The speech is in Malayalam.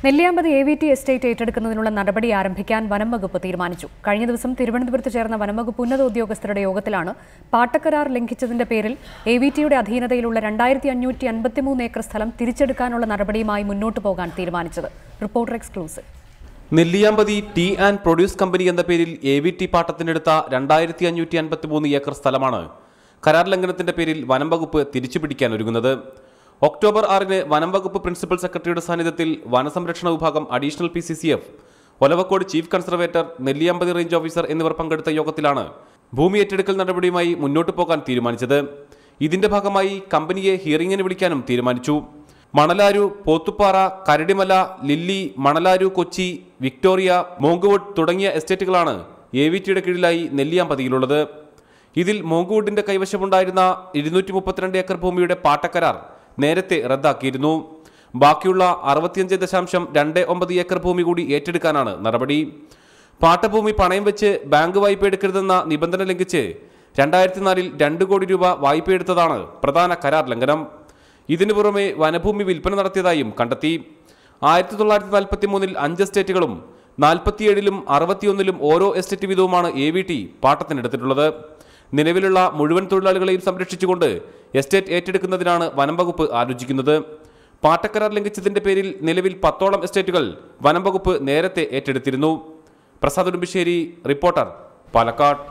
നെല്ലിയാമ്പതി AVT എസ്റ്റേറ്റ് ഏറ്റെടുക്കുന്നതിനുള്ള നടപടി ആരംഭിക്കാൻ വനം വകുപ്പ് തീരുമാനിച്ചു. കഴിഞ്ഞ ദിവസം തിരുവനന്തപുരത്ത് ചേർന്ന വനം വകുപ്പ് ഉന്നത ഉദ്യോഗസ്ഥരുടെ യോഗത്തിലാണ് പാട്ടക്കരാർ ലംഘിച്ചതിന്റെ പേരിൽ AVTയുടെ അധീനതയിലുള്ള 2553 ഏക്കർ സ്ഥലം തിരിച്ചെടുക്കാനുള്ള നടപടിയുമായി മുന്നോട്ടു പോകാൻ തീരുമാനിച്ചത്. Reporter exclusive. Nelliyampathy tea and produce company എന്ന പേരിൽ AVT പാട്ടത്തിനെടുത്ത 2553 ഏക്കർ സ്ഥലമാണ് കരാർ ലംഘനത്തിന്റെ പേരിൽ വനം വകുപ്പ് തിരിച്ചുപിടിക്കാൻ ഒരുങ്ങുന്നത്. ഒക്ടോബർ 6-ന് വനം വകുപ്പ് പ്രിൻസിപ്പൽ സെക്രട്ടറിയുടെ സാന്നിധ്യത്തിൽ വനസംരക്ഷണ വിഭാഗം additional PCCF, Olavakkode chief conservator, Nelliyampathy range officer എന്നിവർ പങ്കെടുത്ത യോഗത്തിലാണ് ഭൂമി ഏറ്റെടുക്കൽ നടപടിയുമായി മുന്നോട്ടു പോകാൻ തീരുമാനിച്ചത്. ഇതിന്റെ ഭാഗമായി കമ്പനിയെ ഹിയറിംഗിന് വിളിക്കാനും തീരുമാനിച്ചു. മണലാരു, പോത്തുപ്പാറ, കരടിമല, ലില്ലി, മണലാരു, കൊച്ചി, വിക്ടോറിയ, മോങ്കുവുഡ് തുടങ്ങിയ എസ്റ്റേറ്റുകളാണ് AVTയുടെ കീഴിലായി നെല്ലിയാമ്പതിയിലുള്ളത്. ഇതിൽ മോങ്കുവുഡിന്റെ കൈവശമുണ്ടായിരുന്ന 232 ഏക്കർ ഭൂമിയുടെ പാട്ടക്കരാർ നേരത്തെ റദ്ദാക്കിയിരുന്നു. ബാക്കിയുള്ള 65.29 ഏക്കർ ഭൂമി കൂടി ഏറ്റെടുക്കാനാണ് നടപടി. പാട്ടഭൂമി പണയം വെച്ച് ബാങ്ക് വായ്പ എടുക്കരുതെന്ന നിബന്ധന ലംഘിച്ച് 2004-ൽ 2 കോടി രൂപ വായ്പയെടുത്തതാണ് പ്രധാന കരാർ ലംഘനം. ഇതിനു പുറമെ വനഭൂമി വിൽപ്പന നടത്തിയതായും കണ്ടെത്തി. 1943-ൽ 5 എസ്റ്റേറ്റുകളും 47-ലും 61-ലും ഓരോ എസ്റ്റേറ്റ് വീതവുമാണ് AVT പാട്ടത്തിനെടുത്തിട്ടുള്ളത്. നിലവിലുള്ള മുഴുവൻ തൊഴിലാളികളെയും സംരക്ഷിച്ചുകൊണ്ട് എസ്റ്റേറ്റ് ഏറ്റെടുക്കുന്നതിനാണ് വനം വകുപ്പ് ആലോചിക്കുന്നത്. പാട്ടക്കരാർ ലംഘിച്ചതിന്റെ പേരിൽ നിലവിൽ 10ഓളം എസ്റ്റേറ്റുകൾ വനം വകുപ്പ് നേരത്തെ ഏറ്റെടുത്തിരുന്നു. പ്രസാദ് ഉടുമ്പിശ്ശേരി, റിപ്പോർട്ടർ, പാലക്കാട്.